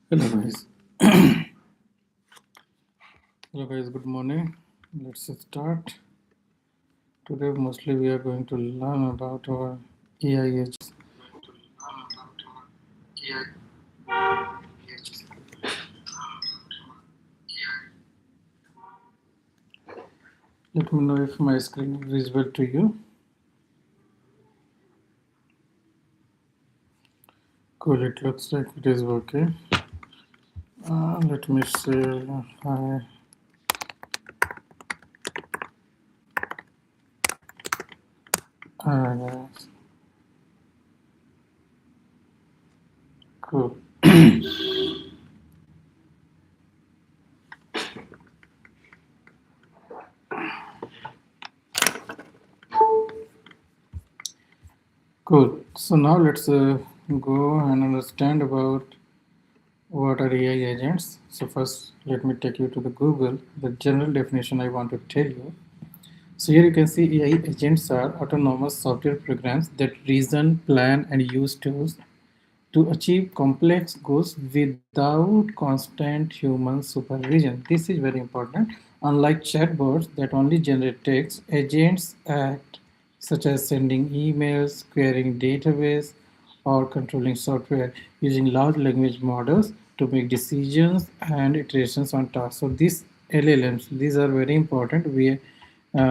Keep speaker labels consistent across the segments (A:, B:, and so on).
A: Hello guys. Hello guys, good morning. Let's start. Today mostly we are going to learn about our AI agents. Let me know if my screen is visible to you. Cool, it looks like it is okay. Let me say hi. Hi guys. Cool. Cool. So now let's go and understand about what are AI agents. So first let me take you to the Google. The general definition I want to tell you. So here you can see AI agents are autonomous software programs that reason, plan, and use tools to achieve complex goals without constant human supervision. This is very important. Unlike chatbots that only generate text, agents act such as sending emails, querying database, or controlling software using large language models to make decisions and iterations on tasks. So these LLMs, these are very important.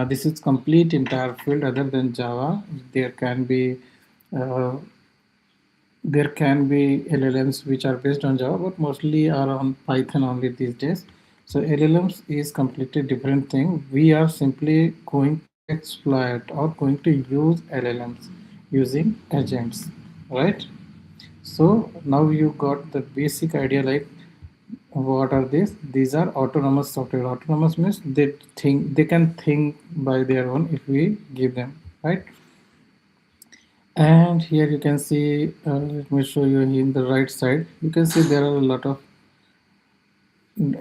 A: This is complete entire field other than Java. There can be uh, there can be LLMs which are based on Java, but mostly are on Python only these days. So LLMs is completely different thing. We are simply going to exploit or going to use LLMs using agents, right? So now you got the basic idea like what are these? These are autonomous software. Autonomous means they can think by their own if we give them, right? And here you can see, let me show you in the right side. You can see there are a lot of,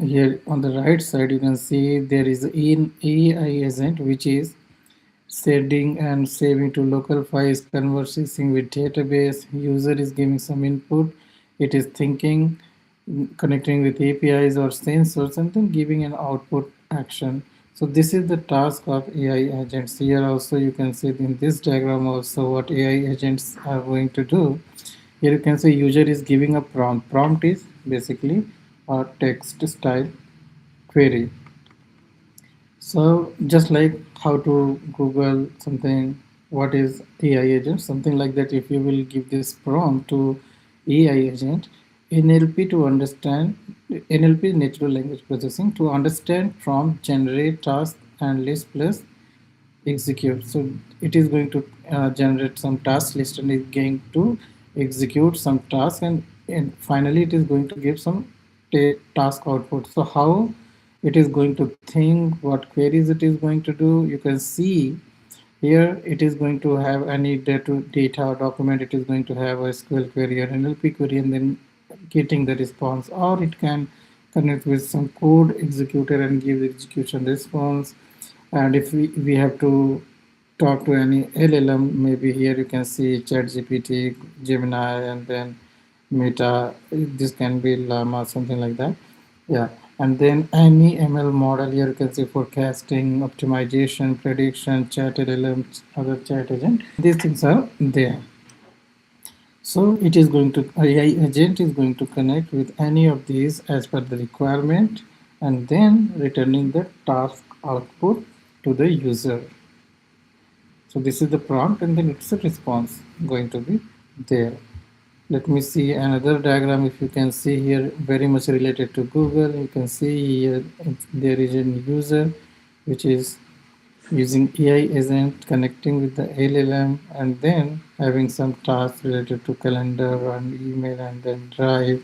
A: here on the right side you can see there is an AI agent which is sending and saving to local files, conversing with database. User is giving some input, it is thinking, connecting with APIs or sensors, and then giving an output action. So this is the task of AI agents. Here also you can see in this diagram also what AI agents are going to do. Here you can see user is giving a prompt. Prompt is basically a text style query. So just like how to Google something, what is AI agent, something like that. If you will give this prompt to AI agent, NLP to understand, NLP natural language processing to understand prompt, generate task and list plus execute. So it is going to generate some task list and is going to execute some task, and finally it is going to give some task output. So how it is going to think, what queries it is going to do, you can see here it is going to have any data or document. It is going to have a SQL query or NLP query and then getting the response, or it can connect with some code executor and give the execution response. And if we have to talk to any LLM, maybe here you can see ChatGPT, Gemini, and then Meta. This can be Llama, something like that. Yeah, and then any ML model here you can see forecasting, optimization, prediction, chat LLM, other chat agent. These things are there. So it is going to AI agent is going to connect with any of these as per the requirement, and then returning the task output to the user. So this is the prompt, and then it's a response going to be there. Let me see another diagram. If you can see here, very much related to Google. You can see here there is a user which is using AI agent connecting with the LLM, and then having some tasks related to calendar and email and then drive,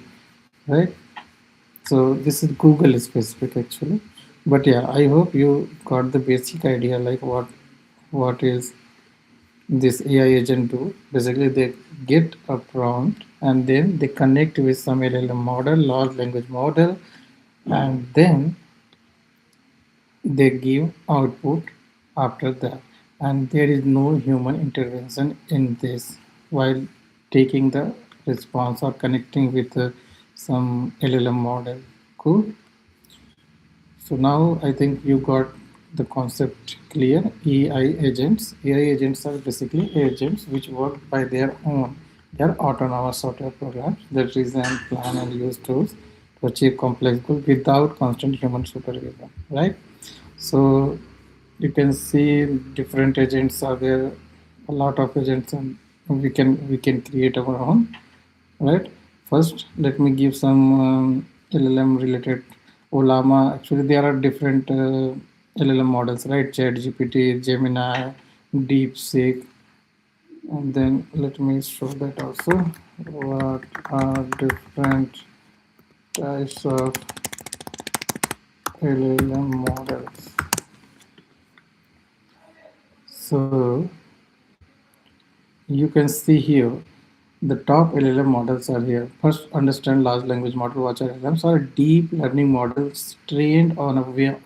A: right? So this is Google specific actually. But yeah, I hope you got the basic idea like what is this AI agent do. Basically, they get a prompt and then they connect with some LLM model, large language model, and then they give output after that. And there is no human intervention in this while taking the response or connecting with some LLM model. Cool. So now I think you got the concept clear. AI agents. AI agents are basically agents which work by their own. They are autonomous software programs that design, plan, and use tools to achieve complex goals without constant human supervision. Right. So you can see different agents are there. A lot of agents, and we can create our own. Right. First, let me give some LLM related. Ollama. Actually, there are different LLM models, right? Chat GPT, Gemini, DeepSeek, and then let me show that also. What are different types of LLM models? So you can see here the top LLM models are here. First, understand large language model. What are LLMs? Are deep learning models trained on a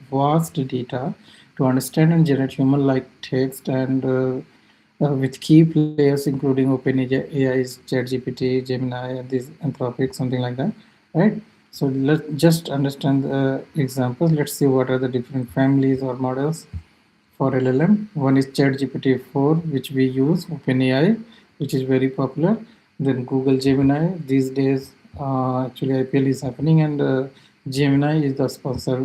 A: vast data to understand and generate human-like text and with key players including OpenAI's ChatGPT, Gemini, and these Anthropic, something like that, right? So let's just understand the examples. Let's see what are the different families or models for LLM. One is ChatGPT 4, which we use, OpenAI, which is very popular. Then Google Gemini. These days, actually IPL is happening, and Gemini is the sponsor,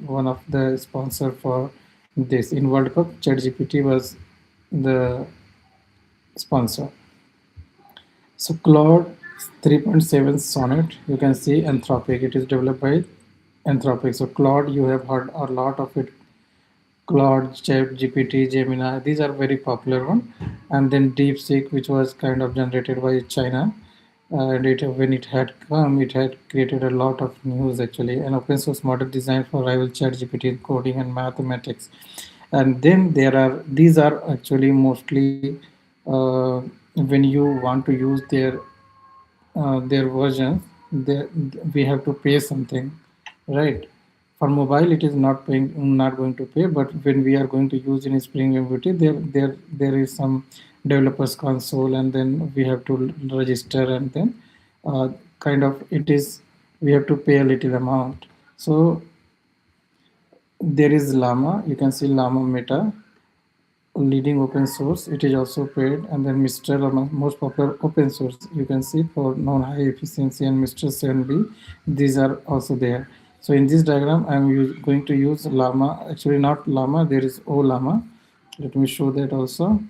A: one of the sponsor for this. In World Cup, ChatGPT was the sponsor. So Claude 3.7 Sonnet, you can see Anthropic. It is developed by Anthropic. So Claude, you have heard a lot of it. Claude, GPT, Gemini, these are very popular one. And then DeepSeek, which was kind of generated by China. And it when it had come, it had created a lot of news actually. An open source model designed for rival ChatGPT in coding and mathematics. And then there are these are actually mostly when you want to use their versions, they, we have to pay something, right? For mobile, it is not going to pay, but when we are going to use in Spring MVT, there is some developers console, and then we have to register, and then uh, kind of it is we have to pay a little amount. So there is Llama. You can see Llama Meta, leading open source. It is also paid, and then Mistral, most popular open source, you can see for non-high efficiency, and Mistral 7b, these are also there. So in this diagram I'm going to use Llama. Actually not Llama, there is Ollama. Let me show that also.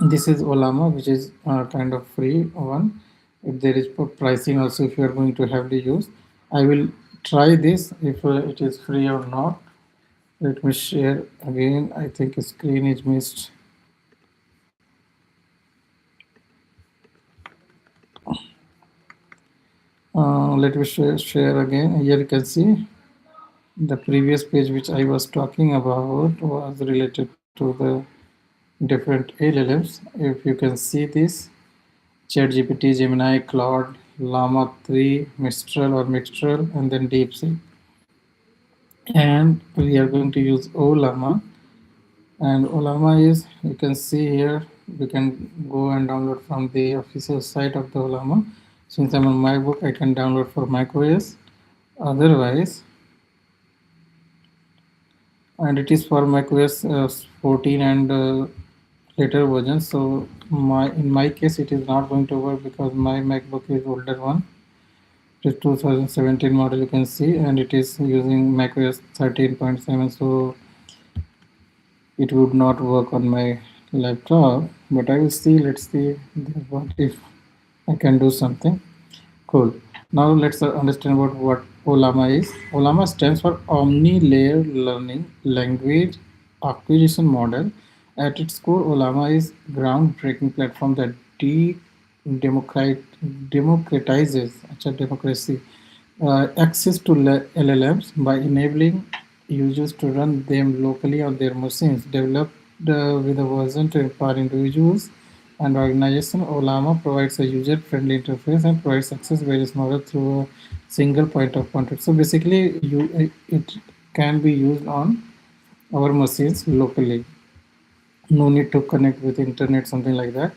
A: This is Ollama, which is kind of free one. If there is pricing also, if you are going to heavily use, I will try this if it is free or not. Let me share again. I think screen is missed. Let me share again. Here you can see the previous page which I was talking about was related to the different LLMs. If you can see this, ChatGPT, Gemini, Claude, Llama 3, Mistral or Mixtral, and then DeepSeek. And we are going to use Ollama. And Ollama is, you can see here, we can go and download from the official site of the Ollama. Since I'm on MacBook, I can download for macOS. Otherwise, and it is for macOS 14 and later versions. So in my case, it is not going to work because my MacBook is older one. It is 2017 model, you can see, and it is using macOS 13.7. So it would not work on my laptop. But I will see. Let's see what if I can do something. Cool. Now let's understand what Ollama is. Ollama stands for Omni-Layer Learning Language Acquisition Model. At its core, Ollama is groundbreaking platform that democratizes democracy access to LLMs by enabling users to run them locally on their machines. Developed with a version to empower individuals and organization, Ollama provides a user-friendly interface and provides access various models through a single point of contact. So basically, it can be used on our machines locally. No need to connect with internet, something like that.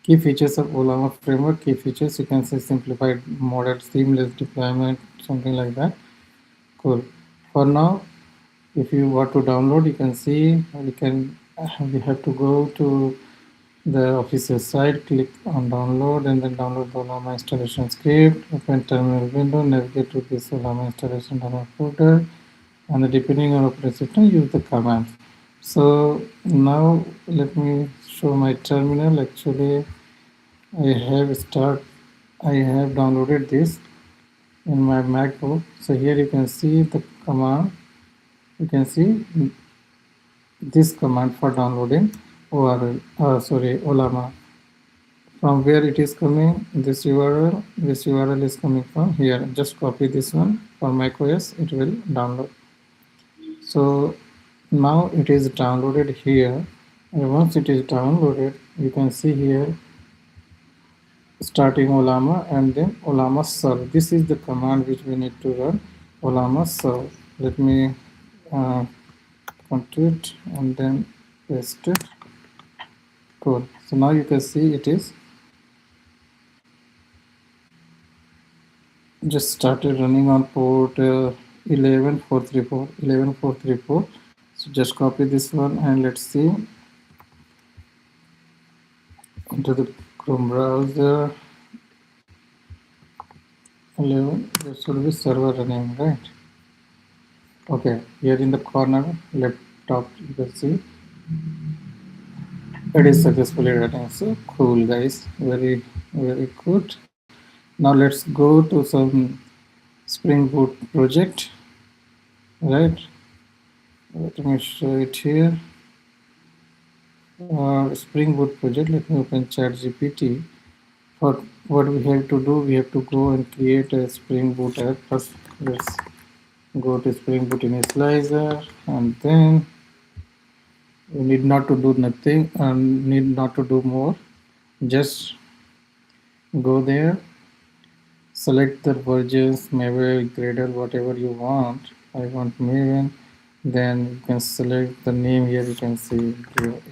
A: Key features of Ollama framework. Key features, you can say simplified model, seamless deployment, something like that. Cool. For now, if you want to download, you can see we have to go to the official site, click on download, and then download the Ollama installation script. Open terminal window, navigate to this Ollama installation download folder, and depending on operating system, use the commands. So now let me show my terminal. Actually, I I have downloaded this in my MacBook. So here you can see the command. You can see this command for downloading URL. Ollama. From where it is coming, this URL. This URL is coming from here. Just copy this one for macOS. It will download. So now it is downloaded here, and once it is downloaded, you can see here starting Ollama and then Ollama serve. This is the command which we need to run, Ollama serve. Let me come to it and then paste it. Cool. So now you can see it is just started running on port 11434. So just copy this one and let's see into the Chrome browser. 11, there should be server running, right? Okay, here in the corner left top you can see it is successfully running. So cool, guys, very good. Now let's go to some Spring Boot project, right? Let me show it here. Spring Boot project. Let me open ChatGPT. For what we have to do, we have to go and create a Spring Boot app. First, let's go to Spring Boot initializer, and then we need not to do nothing and need not to do more. Just go there, select the versions, Maven, Gradle, whatever you want. I want Maven. Then you can select the name here. You can see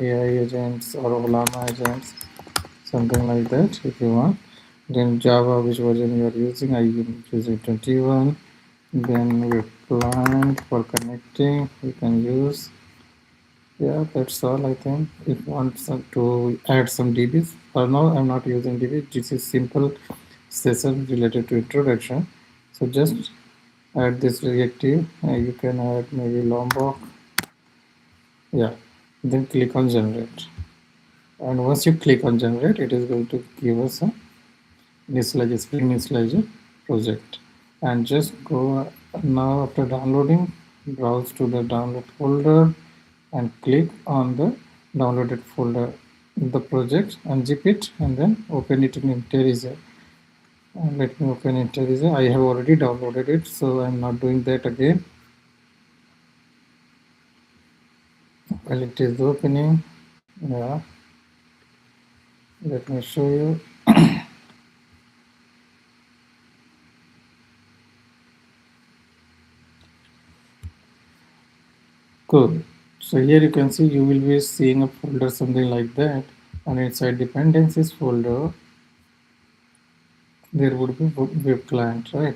A: AI agents or Ollama agents, something like that if you want. Then Java, which version you are using. I am using 21. Then with client for connecting, you can use. Yeah, that's all. I think if you want to add some DBs, for now I'm not using DB. This is simple session related to introduction. So just add this reactive. You can add maybe Lombok. Yeah, then click on generate. And once you click on generate, it is going to give us a initializer, Spring initializer project. And just go now after downloading, browse to the download folder and click on the downloaded folder in the project, unzip it, and then open it in IntelliJ. Let me open IntelliJ. I have already downloaded it, so I'm not doing that again. Well, it is opening. Yeah, let me show you. Cool. So here you can see you will be seeing a folder something like that, and inside dependencies folder there would be web client, right?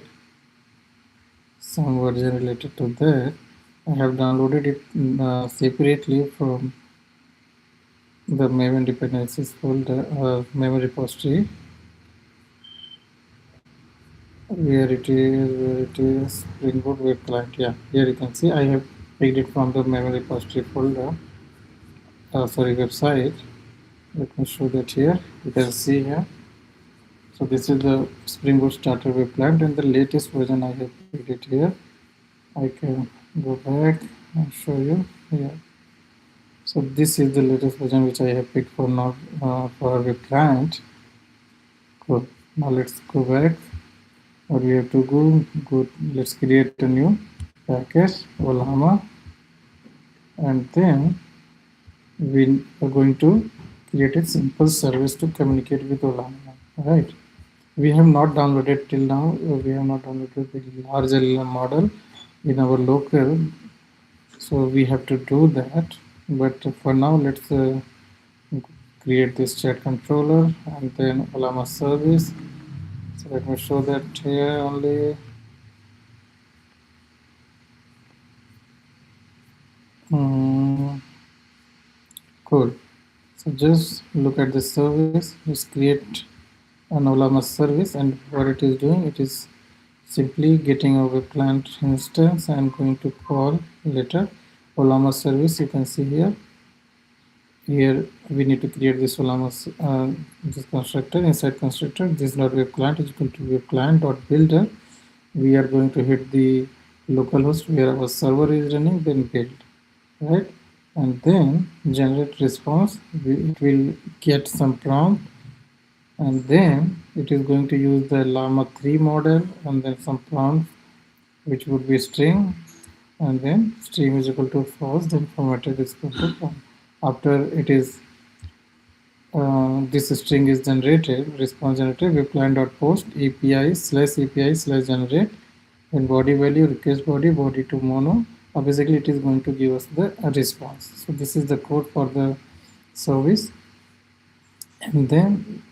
A: Some version related to that. I have downloaded it separately from the Maven dependencies folder, Maven repository. Where it is, Spring Boot web client. Yeah, here you can see I have picked it from the Maven repository folder. Website. Let me show that here. You can see here. So this is the Spring Boot starter web client, and the latest version I have picked it here. I can go back and show you here. So this is the latest version which I have picked for now for web client. Cool. Now let's go back. What we have to go. Let's create a new package, Ollama, and then we are going to create a simple service to communicate with Ollama. Right? We have not downloaded till now. We have not downloaded the large LLM model in our local, so we have to do that. But for now, let's create this chat controller and then Ollama service. So let me show that here only. Cool. So just look at the service. Just create an Ollama service, and what it is doing, it is simply getting a web client instance and going to call later Ollama service. You can see here. Here we need to create this Ollama this constructor. Inside constructor, this dot web client is equal to web client dot builder. We are going to hit the localhost where our server is running, then build, right? And then generate response. It will get some prompt, and then it is going to use the llama 3 model and then some prompt which would be string, and then string is equal to false, then formatted is equal to prompt. After it is this string is generated, response generated, web client dot post API slash generate, then body value request body to mono. Basically it is going to give us the response. So this is the code for the service, and then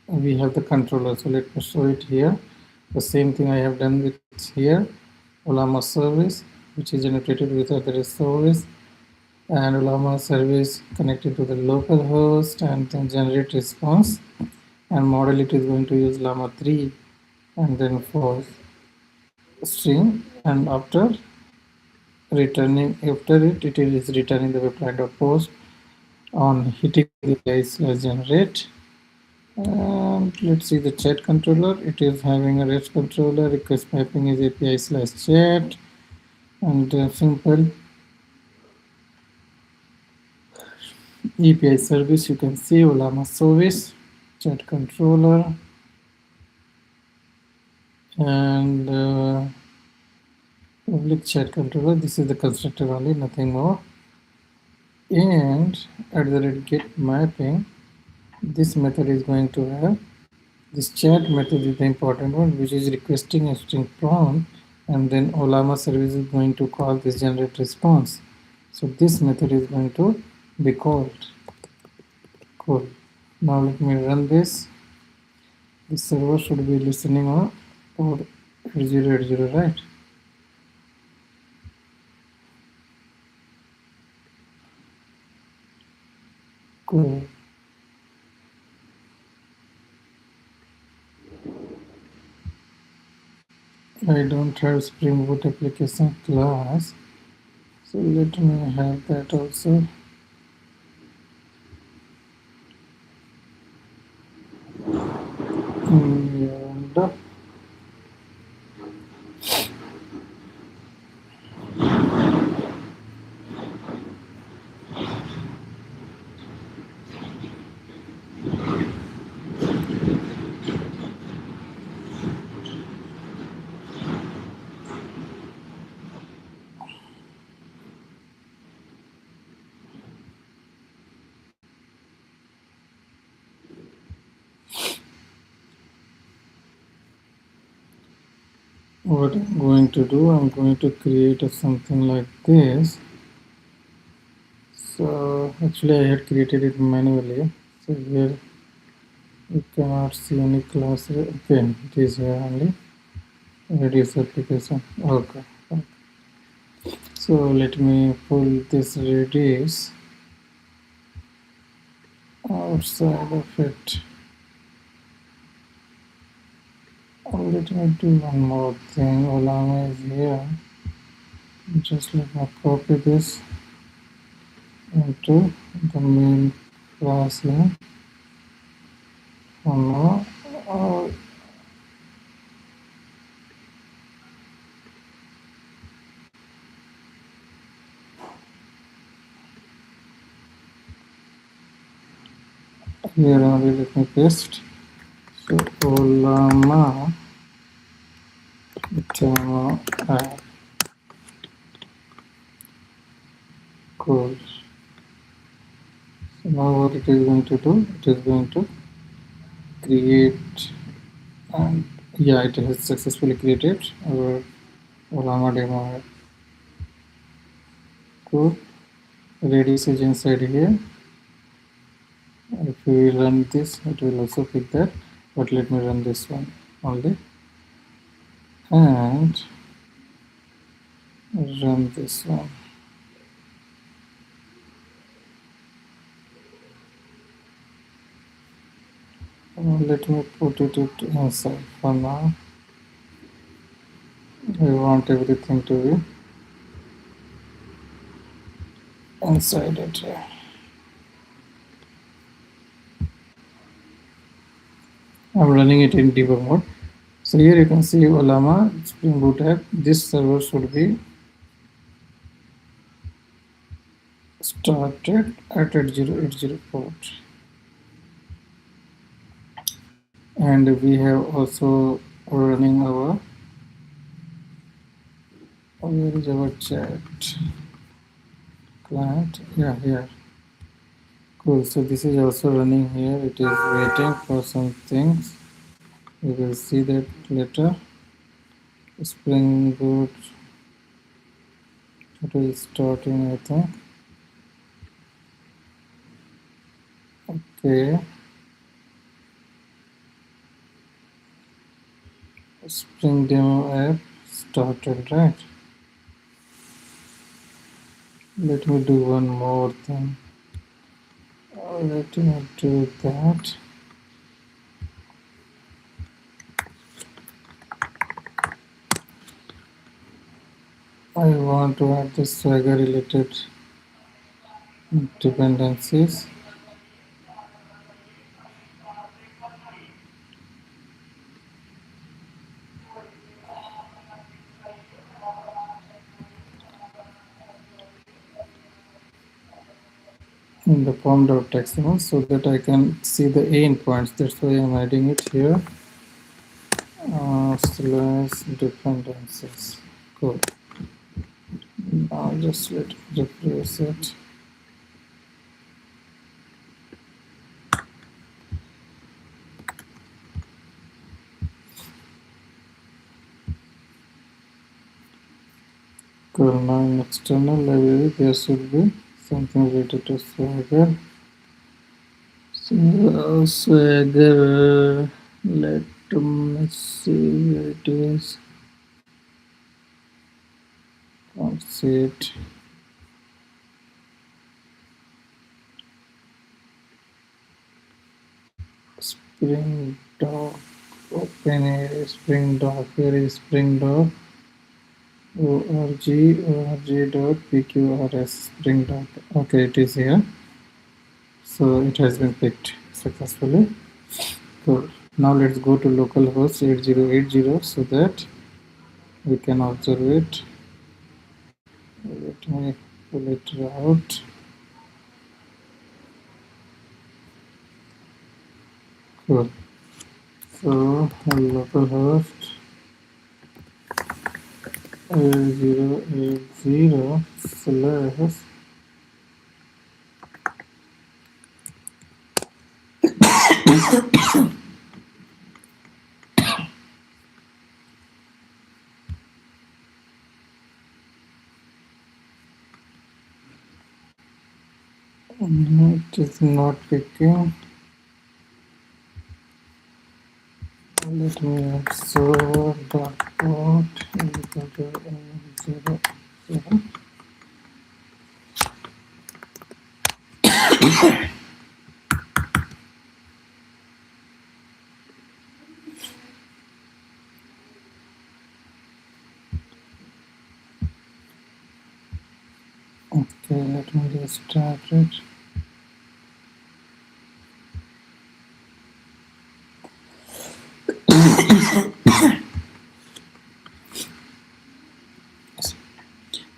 A: we have the controller. So let me show it here. The same thing I have done with here, Ollama service, which is generated with other service, and Ollama service connected to the local host and then generate response, and model it is going to use llama 3 and then false string, and after it is returning the web client.post on hitting the API slash generate. And let's see the chat controller. It is having a REST controller. Request mapping is API slash chat, and simple API service. You can see Ollama service, chat controller, and public chat controller. This is the constructor only, nothing more. And at the rate get mapping, this method is going to have this chat method is the important one, which is requesting a string prompt, and then Ollama service is going to call this generate response. So this method is going to be called. Cool. Now let me run this. The server should be listening on port 8080, right? Cool. I don't have Spring Boot application class, so let me have that also. And what I'm going to do, I'm going to create something like this. So actually I had created it manually. So here you cannot see any class. Okay, it is here only. Redis application. Okay. So let me pull this Redis outside of it. Let me do one more thing. Ollama is here. Just let me copy this into the main class here. Now, here only let me paste. So Ollama demo app. Cool. So now what it is going to do? It is going to create, and yeah, it has successfully created our Ollama demo app. Cool. Redis is inside here. If we run this, it will also pick that, but let me run this one only and run this one. Let me put it inside for now. We want everything to be inside it here. I'm running it in debug mode. So here you can see Ollama Spring Boot app. This server should be started at 8080 port. And we have also running where is our chat client? Yeah, here. Cool. So this is also running here. It is waiting for some things. We will see that later. Spring Boot. It is starting, I think. Okay. Spring demo app started, right? Let me do one more thing. Let me do that. I want to add the Swagger related dependencies. In the form.txt so that I can see the endpoints. That's why I'm adding it here. Slash dependencies. Cool. Now just let me replace it. Cool. Now in external library there should be something related to Swagger. So Swagger, let me see where it is. Can't see it. Spring Dock, open a Spring Dock. Here is Spring Dock. org.pqrs Spring Dock. Okay, it is here. So it has been picked successfully. Cool. Now let's go to localhost 8080 so that we can observe it. Let me pull it out. Cool. So localhost 8080 slash it is not picking. Let me add server.port equal to 0. Okay, let me restart it.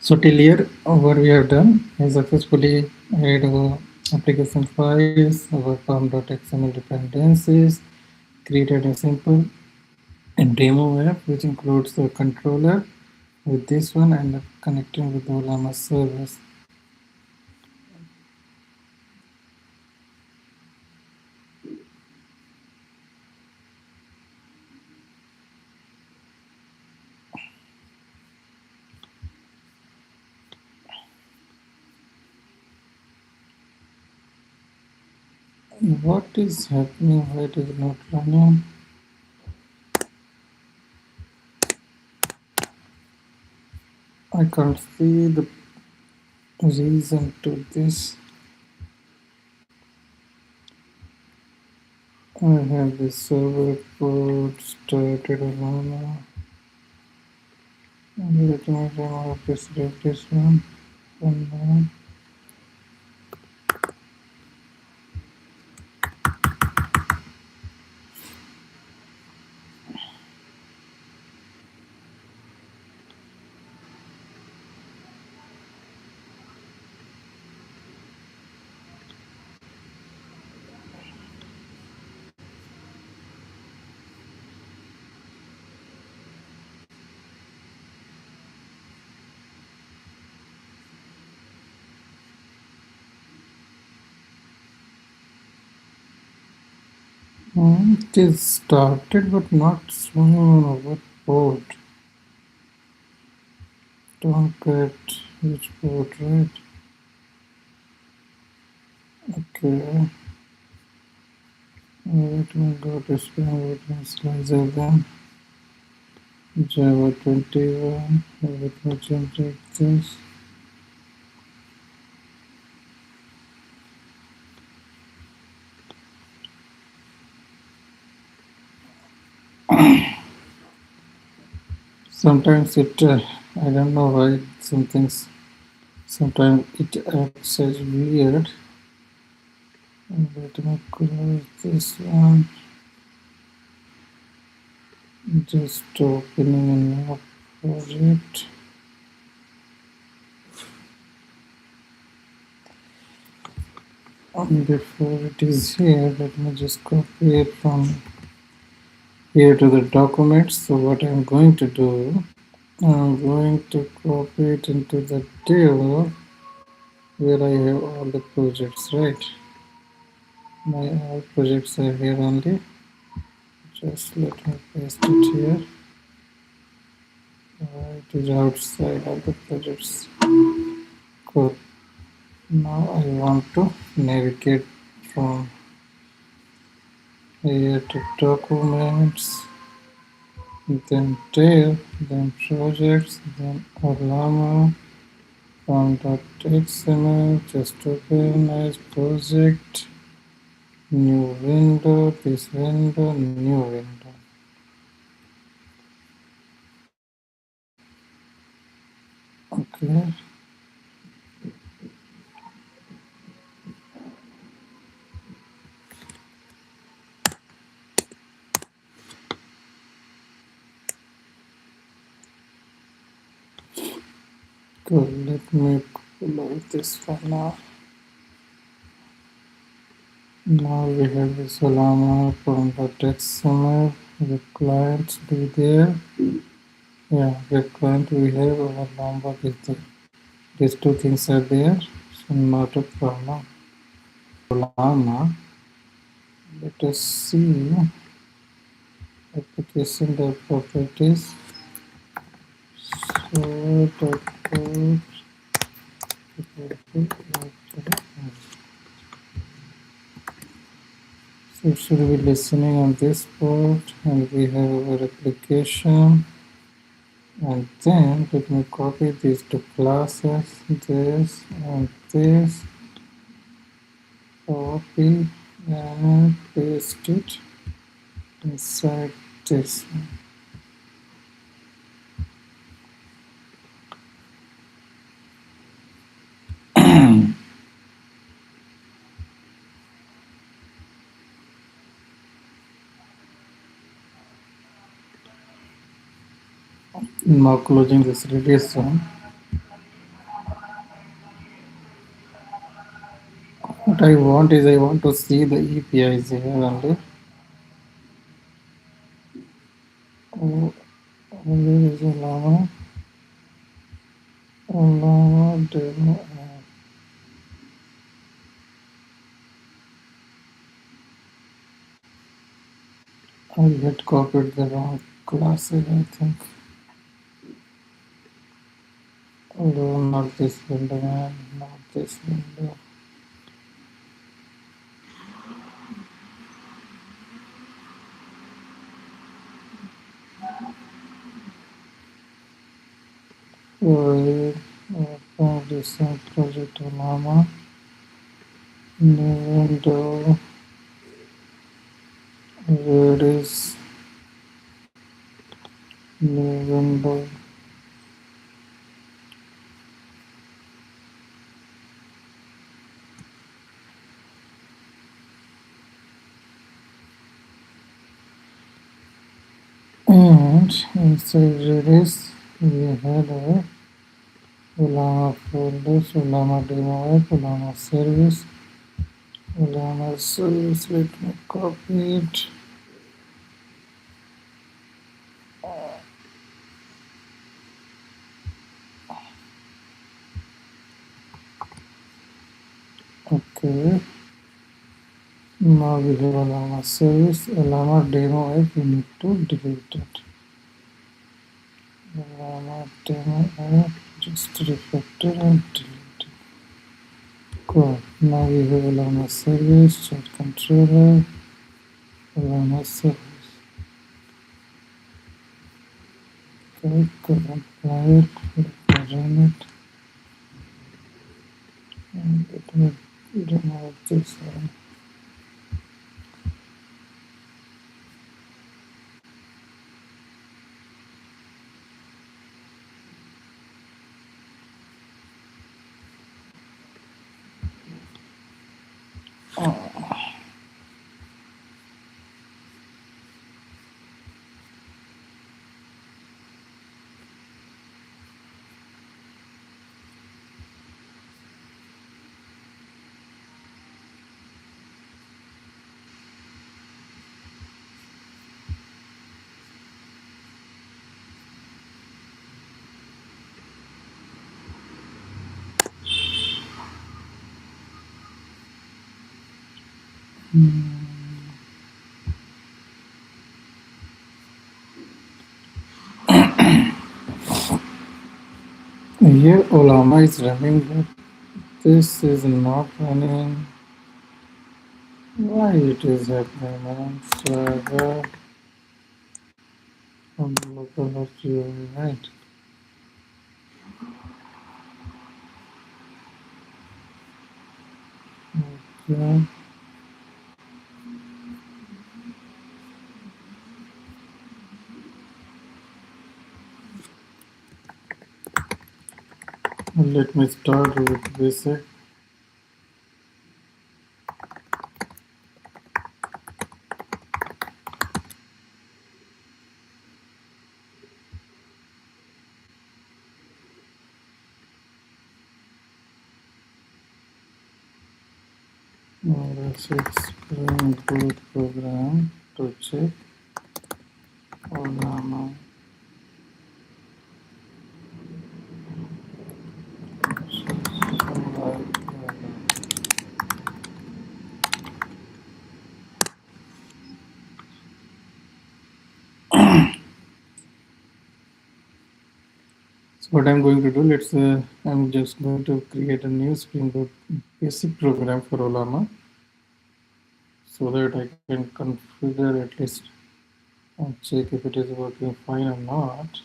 A: So till here, what we have done is successfully add our application files, our form.xml dependencies, created a simple demo app which includes the controller with this one and connecting with the Ollama service. What is happening? Why it is not running? I can't see the reason to this. I have the server port started Ollama. Let me remove this one for now. It is started but not showing on what port. Don't get which port, right? Okay. Let me go to spam with my slicer then. Java 21. Let me generate this. Sometimes I don't know why some things, sometimes it acts as weird. Let me close this one. Just opening a new project. Before it is here, let me just copy it from here to the documents. So what I'm going to do, I'm going to copy it into the table where I have all the projects, right? My all projects are here only. Just let me paste it here. It is outside of the projects. Cool. Now I want to navigate from here to documents, then tail, then projects, then Ollama, from.xml, just open as project, new window, this window, new window. Okay. Cool. Let me close this for now. Now we have this Ollama from.xml. The client be there. Yeah, the client we have our Ollama is there. These two things are there, so not a problem. Ollama. Let us see application properties. So it should be listening on this port, and we have our application. And then let me copy these two classes, this and this, copy and paste it inside this one. Now closing this release one. What I want is I want to see the APIs here only. Oh, where is Ollama? Ollama demo app. I had copied the wrong classes, I think. Although not this window, man, not this window. Void recent project Ollama. New window. Where is new window? And inside Redis, we had a Ollama folders, Ollama demo app, Ollama service, Ollama service. Let me copy it. Okay. Now we have Ollama service, Ollama demo app. We need to delete it. Ollama demo app. Just refactor and delete it. Cool. Now we have Ollama service, chat controller, Ollama service. Okay, go and apply it. Let me run it. And let me remove this one. Here Ollama is running, but this is not running. Why it is happening, man? Server on the local host URL, right? Okay. Let me start with basic. Let's Spring Boot program to check Ollama. So what I'm going to do, I'm just going to create a new Spring Boot basic program for Ollama so that I can configure at least and check if it is working fine or not.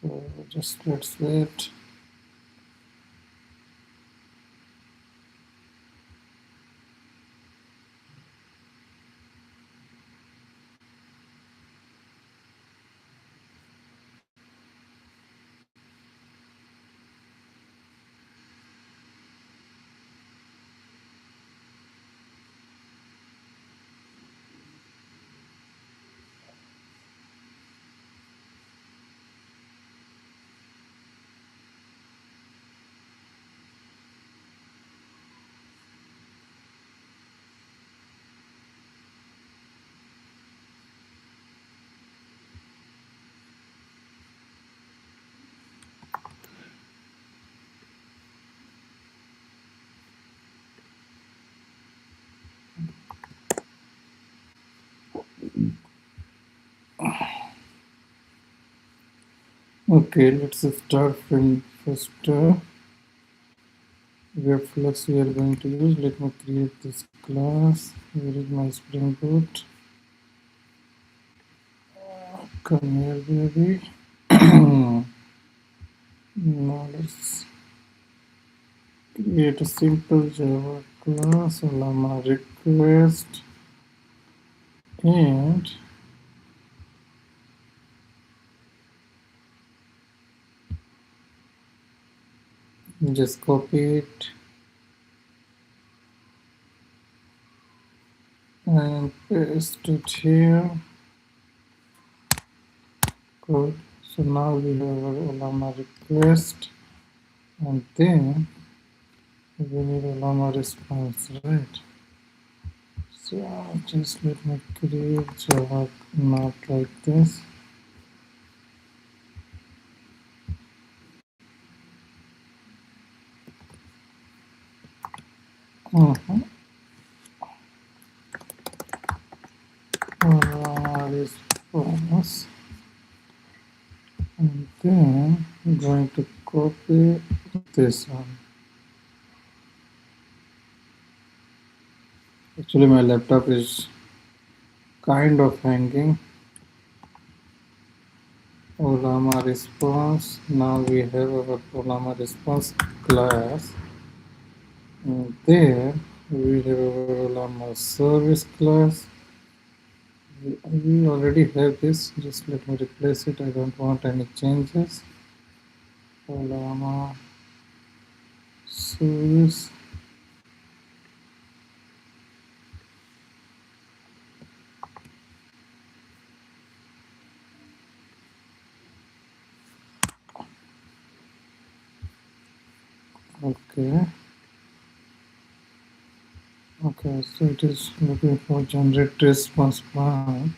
A: So just let's wait. Okay, let's start from first web flux we are going to use. Let me create this class. Where is my Spring Boot? Come here, baby. Now let's create a simple Java class, Ollama request, and just copy it and paste it here. Good. So now we have our Ollama request, and then we need Ollama response, right? So just let me create Java not like this. Ollama response, and then I'm going to copy this one. Actually, my laptop is kind of hanging. Ollama response. Now we have our Ollama response class. And there we have our Ollama service class. We already have this. Just let me replace it. I don't want any changes. Ollama service. Okay. Okay, so it is looking for generate response part.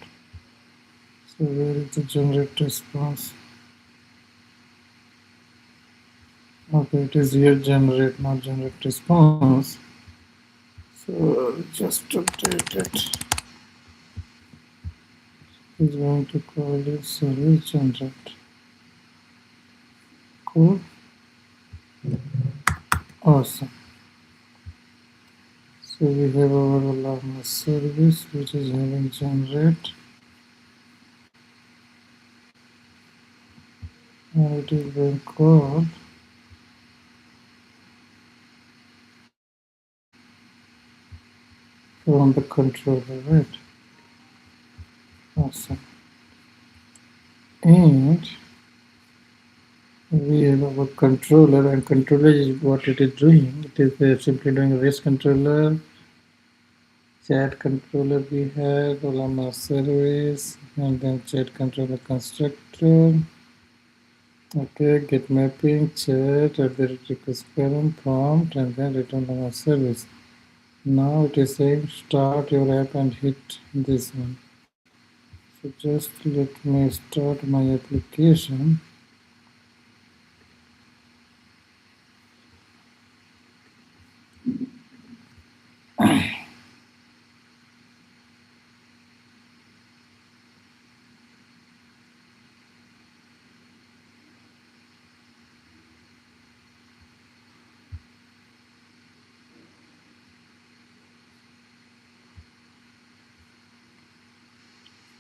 A: So where is the generate response? Okay, it is here generate, not generate response. So just update it. Is going to call it service generate. Cool. Awesome. So we have our Ollama service which is having generate. And it is being called from the controller, right? Awesome. And we have our controller, and controller is what it is doing. It is simply doing REST controller, chat controller. We have Ollama service, and then chat controller constructor. Okay, get mapping, chat, at the request parent prompt, and then return Ollama service. Now it is saying start your app and hit this one. So just let me start my application.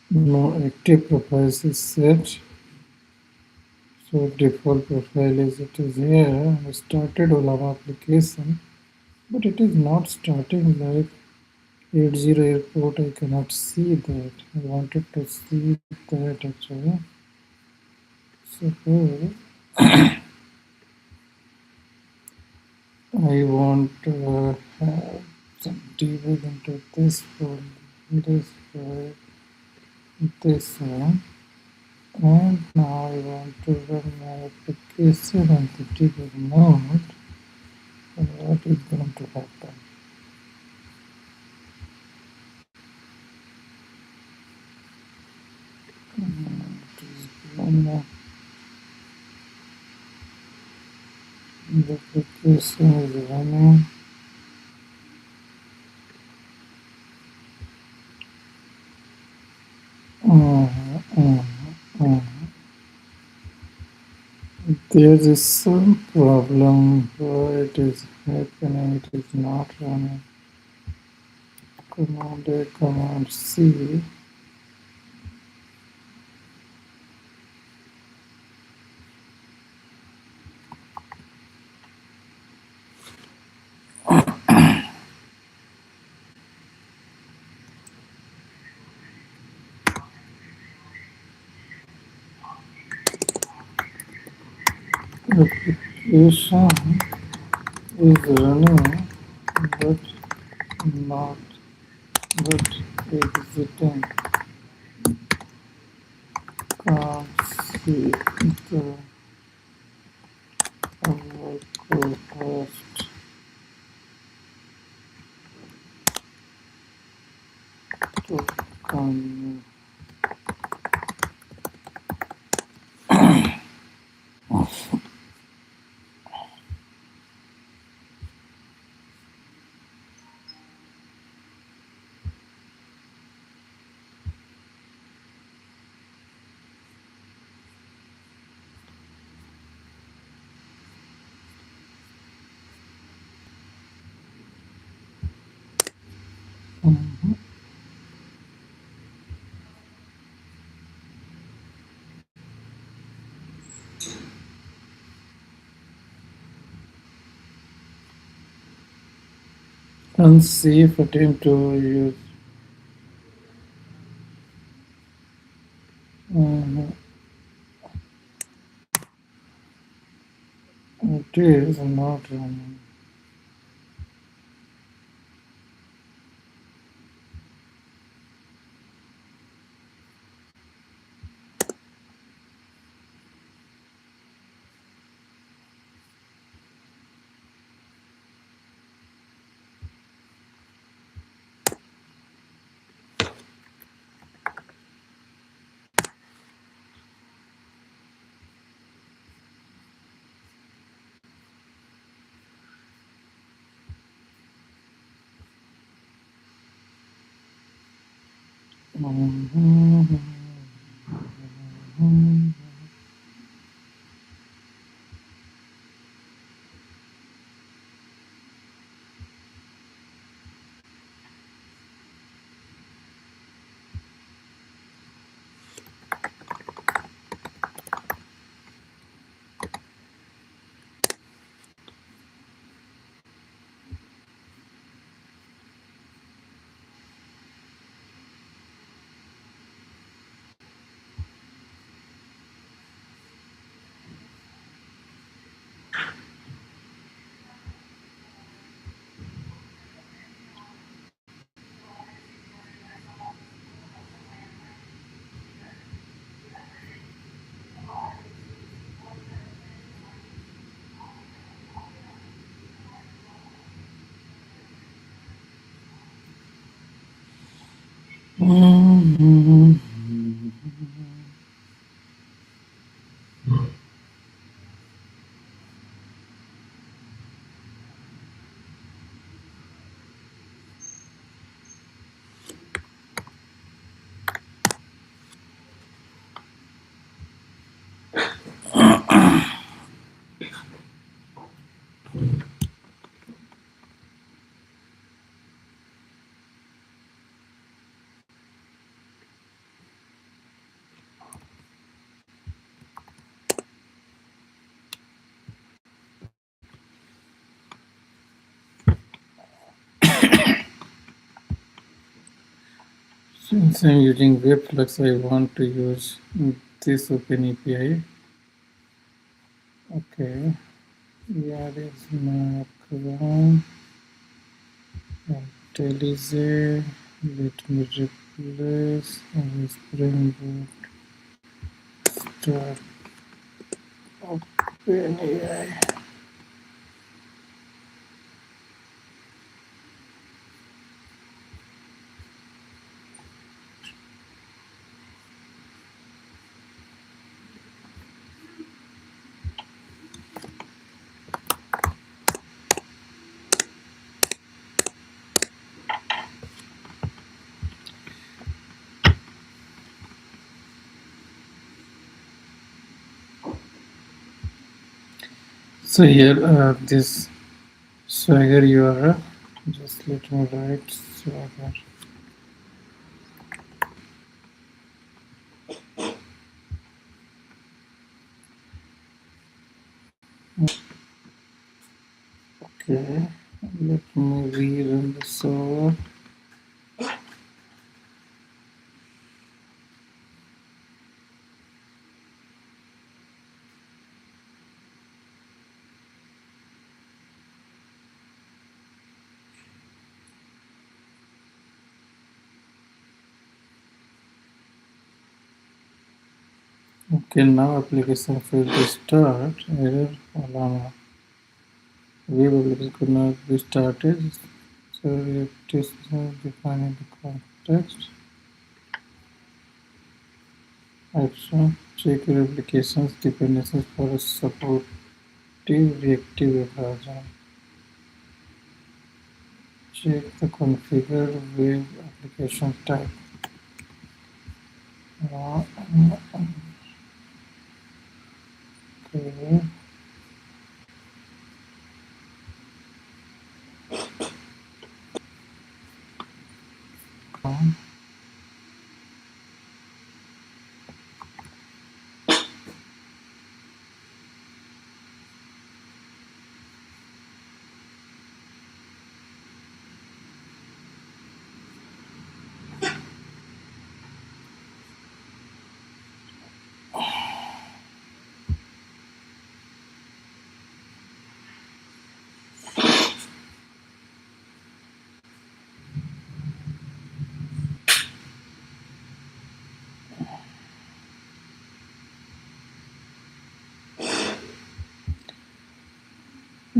A: No active profiles is set. So default profile is it is here. I started Ollama application, but it is not starting like 80 airport. I cannot see that. I wanted to see that actually. Suppose I want to have some debug into this folder, this file, this one, and now I want to run my application on the debug mode. And what is going to happen? It is one the application is running. There is some problem why it is happening. It is not running. Command A, Command C. application is running but not but exiting. Can't see the local host to come. Unsafe attempt to use. Mhm. It is not running. Mhm. Mhm. Since I'm using Webflux, I want to use this Open API. Okay, here is macron IntelliJ. Let me replace Spring Boot start OpenAI. So here, this Swagger URL. Just let me write Swagger. Okay, let me rerun the server. Okay, now application failed to start. Error Ollama. Web application could not be started. So reactive defining the context. Action. Check your application's dependencies for a supportive reactive version. Check the configured web application type. Okay.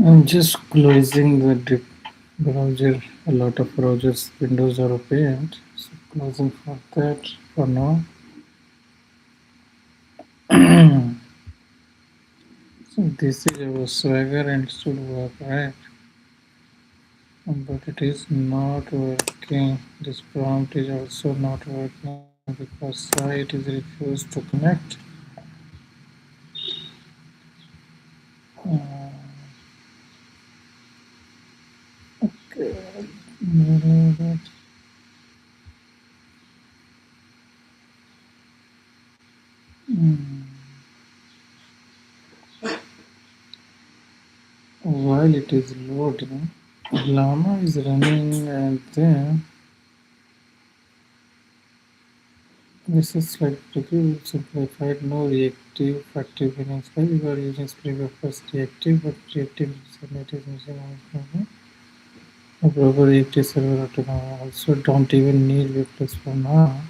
A: I'm just closing the browser. A lot of browsers windows are opened. So closing for that for now. So this is our swagger and it should work, right? But it is not working. This prompt is also not working because site is refused to connect. Uh, okay. Mm. While it is loading, Llama is running and then this is like pretty simplified, no reactive active meanings. Like we are using Spring Boot first reactive, but reactive subnet is missing a proper reactive server autonomy. Also don't even need Webflux for now.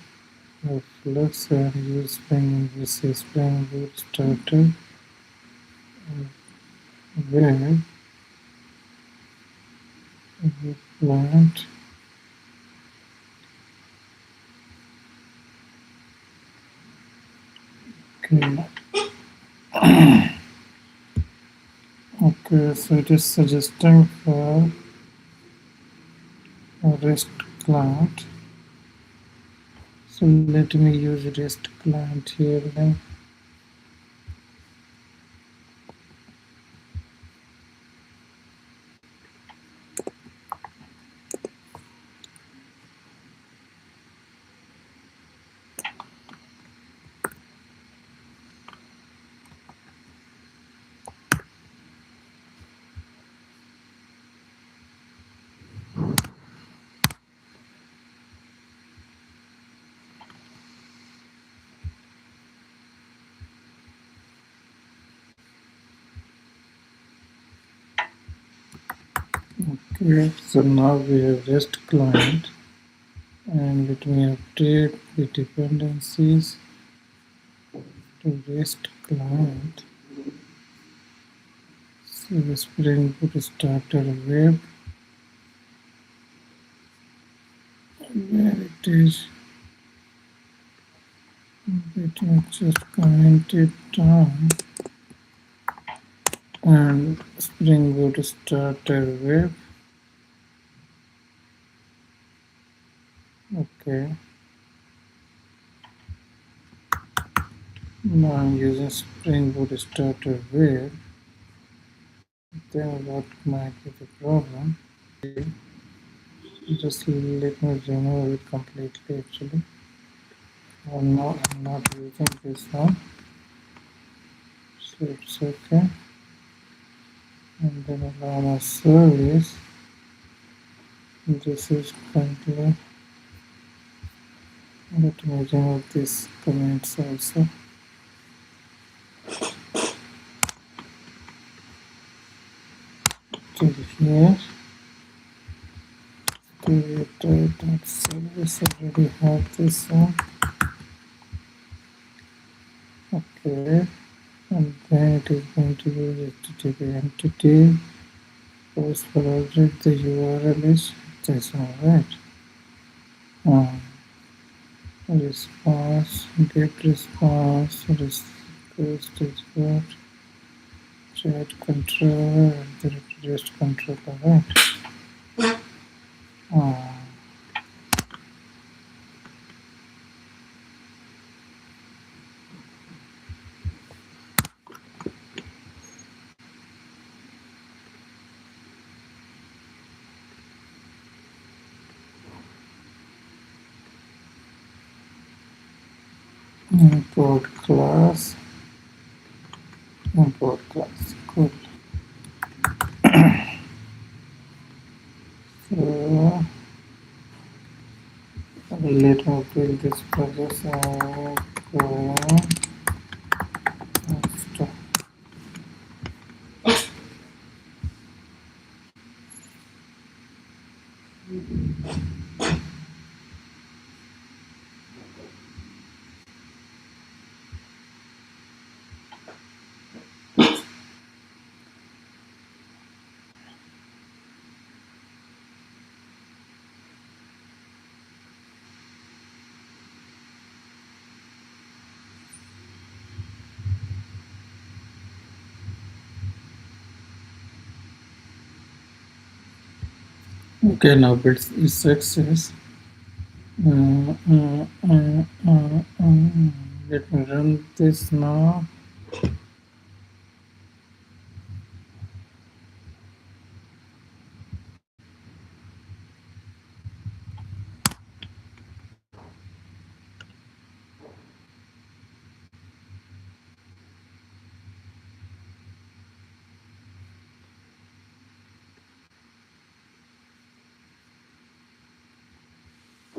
A: Webflux and use Spring MVC, Spring Boot started where we plant. Okay. Okay, so it is suggesting for a REST client. So let me use REST client here then. Okay, so now we have REST client and let me update the dependencies to REST client. So the Spring Boot starter web, where it is. Let me just comment it down. And Spring Boot starter web. Okay. Now I'm using Spring Boot starter web. Then what might be the problem? Just let me remove it completely actually. Oh no, I'm not using this one. So it's okay. And then Ollama service. This is currently. Let me remove these comments also. Till here. Service already have this one. Okay. Okay, and then it is going to be HTTP entity. Post for object, the URL is this one, right? Response, get response, request is what? Chat controller, and the rest controller, right? Uh, import class, import class, cool. So let me build this process and go and stop. Okay, now build is success. Let me run this now.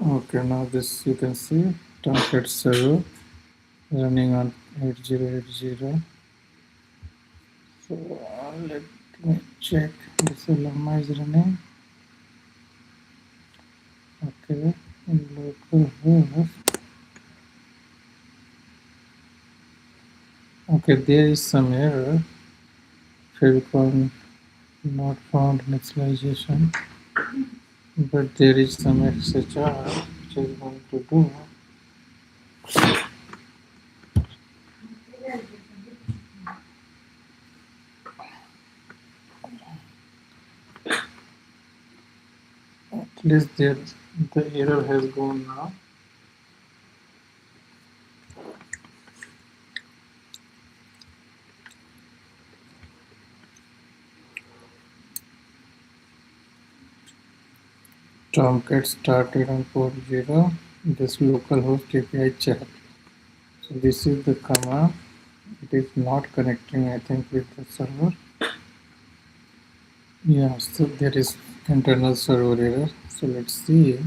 A: Okay, now this you can see Tomcat server running on 8080. So let me check this Ollama is running. Okay, in local host. Okay, there is some error. Favicon not found initialization, but there is some XHR which is going to do. At least there the error has gone now. Tomcat started on port 0, this localhost API chat. So this is the command. It is not connecting, I think, with the server. Yeah, so there is internal server error. So let's see.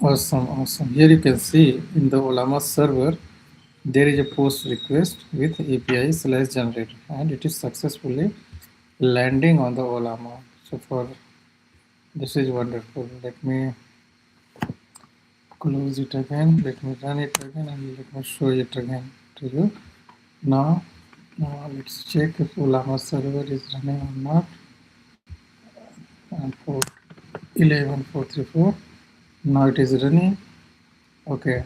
A: Awesome, awesome. Here you can see in the Ollama server, there is a post request with API / generator, and it is successfully landing on the Ollama. So for this is wonderful. Let me close it again. Let me run it again, and let me show it again to you. Now let's check if Ollama server is running or not. And port 11434. Now it is running. Okay,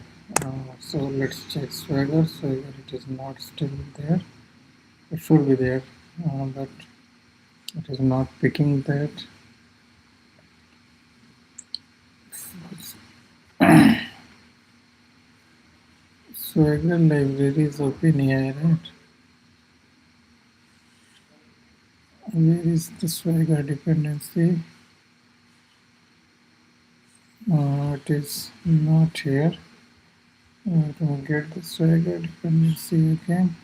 A: so let's check Swagger. Swagger, it is not still there. It should be there, but it is not picking that. Swagger library is open here, right? Where is the Swagger dependency? It is not here. Let me get the Swagger dependency again.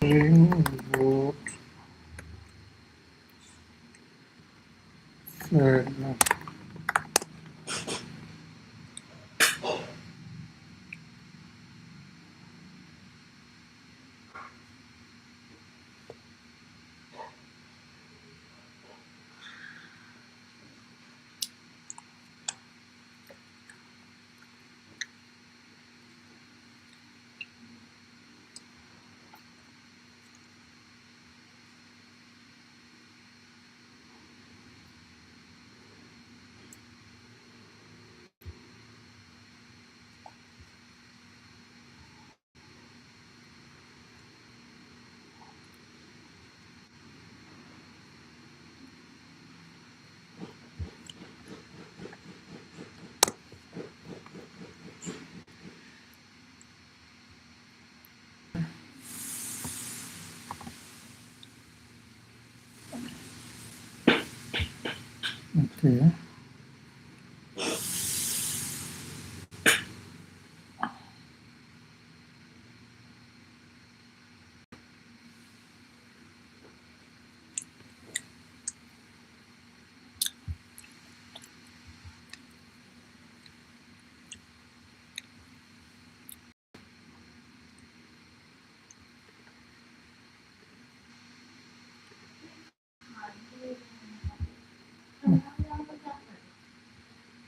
A: Import Okay.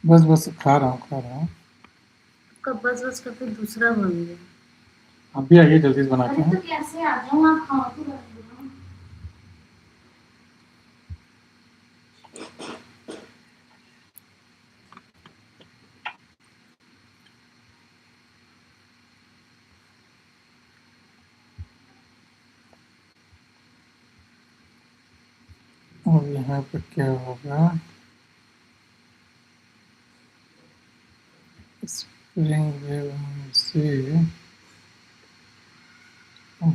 A: बस बस खा रहा हूँ
B: कब बस बस का फिर दूसरा बन गया।
A: अभी आइए जल्दी से बनाते हैं।
B: तो कैसे आ जाऊँ आप खाओ तो
A: और यहाँ पे क्या होगा स्प्रिंग से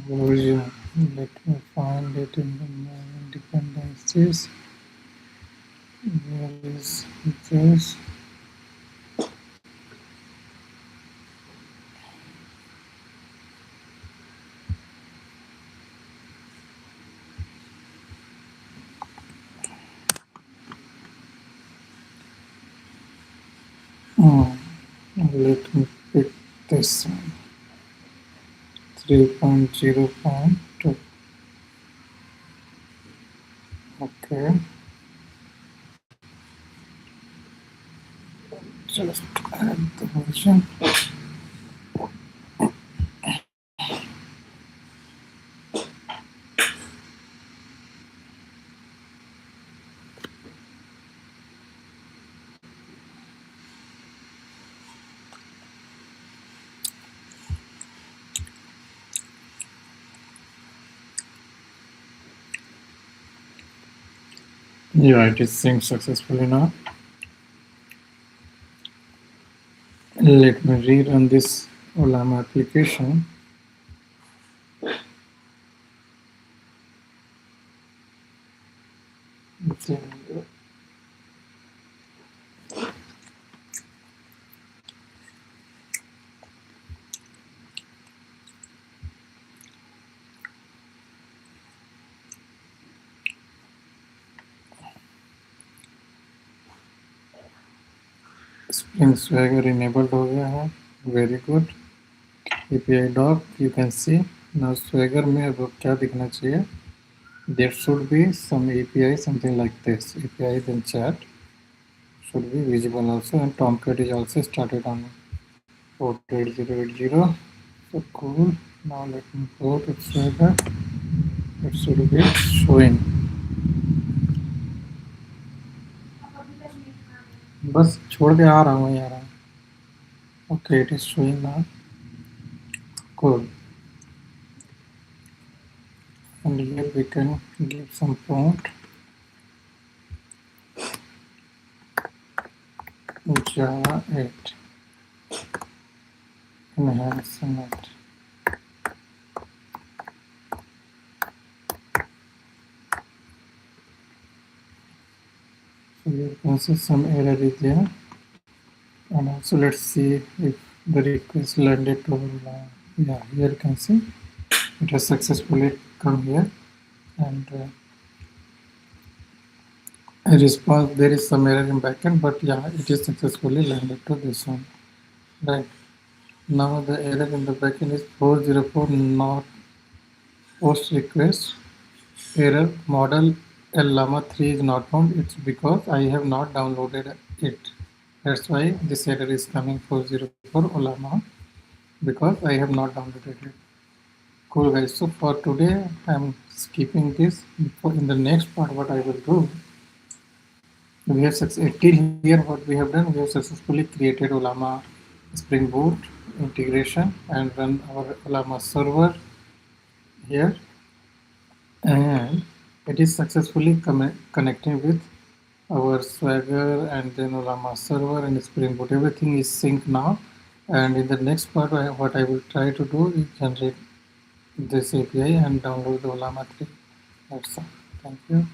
A: version. Let me find it in the main dependencies. Where is this? Let me pick this one. 3.0.2. Okay. Just add the version. Yeah, it is synced successfully now. Let me rerun this Ollama application. Spring Swagger enabled हो गया है. Very good. API doc, you can see. Now Swagger में अब क्या दिखना चाहिए? There should be some API, something like this. API then chat should be visible also, and Tomcat is also started on port 8080. So cool. Now let me go to Swagger. It should be showing. बस छोड़ के आ रहा हूँ यार. Okay, it is showing now. Cool. And here we can give some prompt. Java 8. Enhancement. So you can see some error is there. And also let's see if the request landed to yeah, here you can see it has successfully come here, and A response, there is some error in backend, but yeah, it is successfully landed to this one. Right. Now the error in the backend is 404 not post request error model Llama 3 is not found. It's because I have not downloaded it. That's why this error is coming 404 Ollama because I have not downloaded it. Cool guys. So for today I'm skipping this. In the next part, what I will do, we have till here what we have done, we have successfully created Ollama Spring Boot integration and run our Ollama server here, and it is successfully connecting with our Swagger and then Ollama server and Spring Boot. Everything is synced now, and in the next part what I will try to do is generate this API and download the Ollama 3. That's all. Thank you.